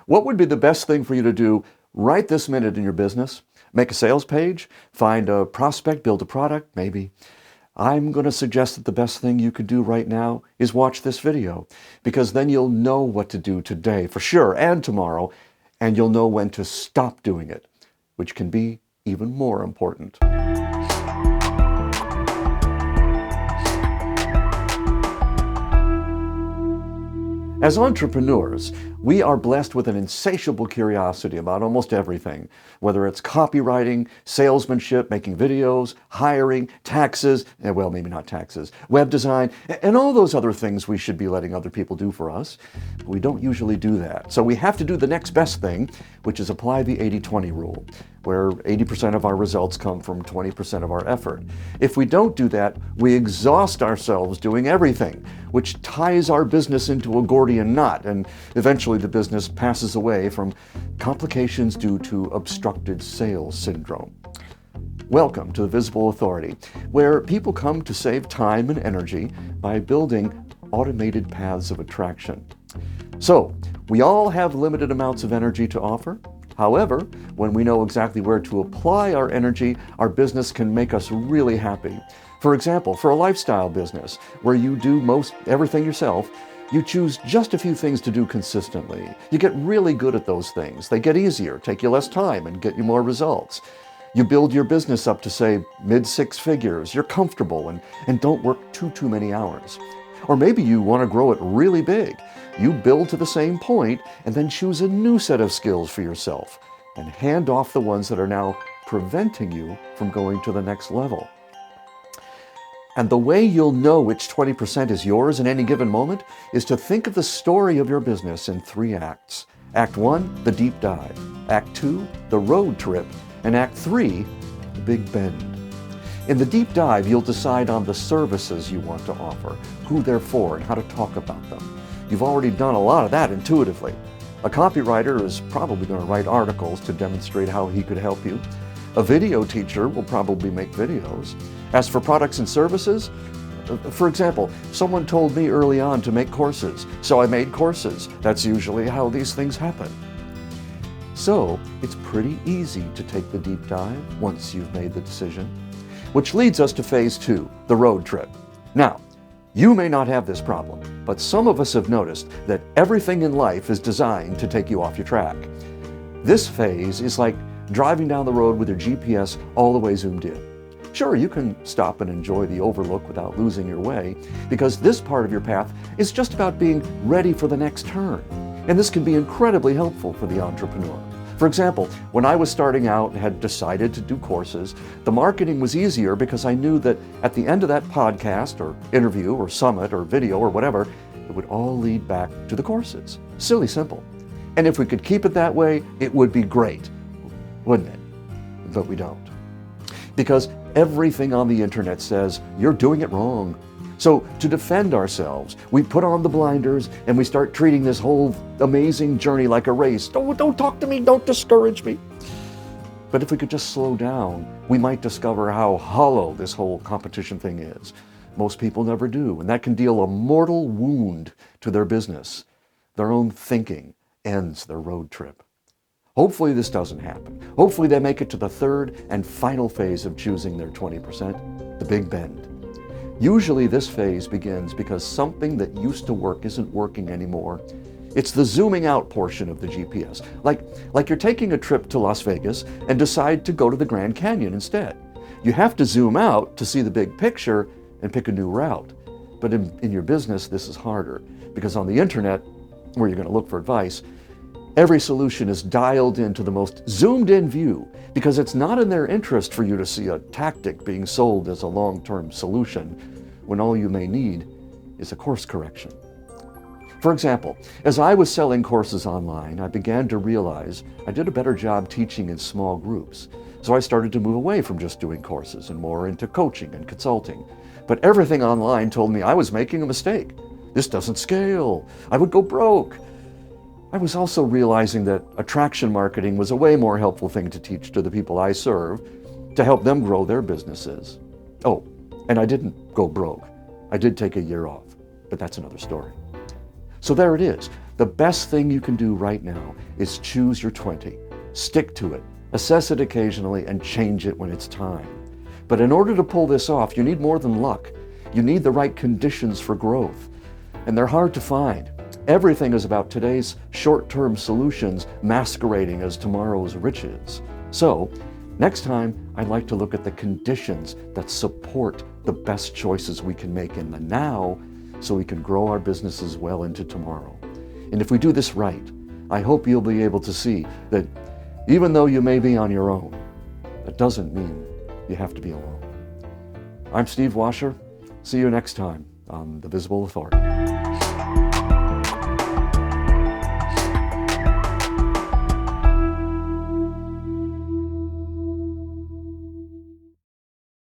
What would be the best thing for you to do right this minute in your business? Make a sales page? Find a prospect? Build a product? Maybe. I'm going to suggest that the best thing you could do right now is watch this video, because then you'll know what to do today for sure and tomorrow, and you'll know when to stop doing it, which can be even more important. As entrepreneurs, we are blessed with an insatiable curiosity about almost everything, whether it's copywriting, salesmanship, making videos, hiring, taxes, well, maybe not taxes, web design, and all those other things we should be letting other people do for us. But we don't usually do that. So we have to do the next best thing, which is apply the 80-20 rule, where 80% of our results come from 20% of our effort. If we don't do that, we exhaust ourselves doing everything, which ties our business into a Gordian knot, and eventually the business passes away from complications due to obstructed sales syndrome. Welcome to the Visible Authority, where people come to save time and energy by building automated paths of attraction. So, we all have limited amounts of energy to offer. However, when we know exactly where to apply our energy, our business can make us really happy. For example, for a lifestyle business where you do most everything yourself, you choose just a few things to do consistently. You get really good at those things. They get easier, take you less time, and get you more results. You build your business up to, say, mid-six figures. You're comfortable and don't work too many hours. Or maybe you want to grow it really big. You build to the same point and then choose a new set of skills for yourself and hand off the ones that are now preventing you from going to the next level. And the way you'll know which 20% is yours in any given moment is to think of the story of your business in 3 acts. Act 1, the deep dive. Act 2, the road trip. And Act 3, the big bend. In the deep dive, you'll decide on the services you want to offer, who they're for, and how to talk about them. You've already done a lot of that intuitively. A copywriter is probably going to write articles to demonstrate how he could help you. A video teacher will probably make videos. As for products and services, for example, someone told me early on to make courses, so I made courses. That's usually how these things happen. So, it's pretty easy to take the deep dive once you've made the decision. Which leads us to phase 2, the road trip. Now, you may not have this problem, but some of us have noticed that everything in life is designed to take you off your track. This phase is like driving down the road with your GPS all the way zoomed in. Sure, you can stop and enjoy the overlook without losing your way, because this part of your path is just about being ready for the next turn. And this can be incredibly helpful for the entrepreneur. For example, when I was starting out and had decided to do courses, the marketing was easier because I knew that at the end of that podcast or interview or summit or video or whatever, it would all lead back to the courses. Silly simple. And if we could keep it that way, it would be great, wouldn't it? But we don't. Because everything on the internet says you're doing it wrong. So to defend ourselves, we put on the blinders and we start treating this whole amazing journey like a race. Don't talk to me, don't discourage me. But if we could just slow down, we might discover how hollow this whole competition thing is. Most people never do, and that can deal a mortal wound to their business. Their own thinking ends their road trip. Hopefully this doesn't happen. Hopefully they make it to the third and final phase of choosing their 20%, the big bend. Usually this phase begins because something that used to work isn't working anymore. It's the zooming out portion of the GPS. Like you're taking a trip to Las Vegas and decide to go to the Grand Canyon instead. You have to zoom out to see the big picture and pick a new route. But in your business, this is harder, because on the internet, where you're going to look for advice, every solution is dialed into the most zoomed in view, because it's not in their interest for you to see a tactic being sold as a long-term solution when all you may need is a course correction. For example, as I was selling courses online, I began to realize I did a better job teaching in small groups. So I started to move away from just doing courses and more into coaching and consulting. But everything online told me I was making a mistake. This doesn't scale. I would go broke. I was also realizing that attraction marketing was a way more helpful thing to teach to the people I serve to help them grow their businesses. Oh, and I didn't go broke. I did take a year off, but that's another story. So there it is. The best thing you can do right now is choose your 20. Stick to it, assess it occasionally, and change it when it's time. But in order to pull this off, you need more than luck. You need the right conditions for growth. And they're hard to find. Everything is about today's short-term solutions masquerading as tomorrow's riches. So, next time, I'd like to look at the conditions that support the best choices we can make in the now so we can grow our businesses well into tomorrow. And if we do this right, I hope you'll be able to see that even though you may be on your own, that doesn't mean you have to be alone. I'm Steve Washer. See you next time on The Visible Authority.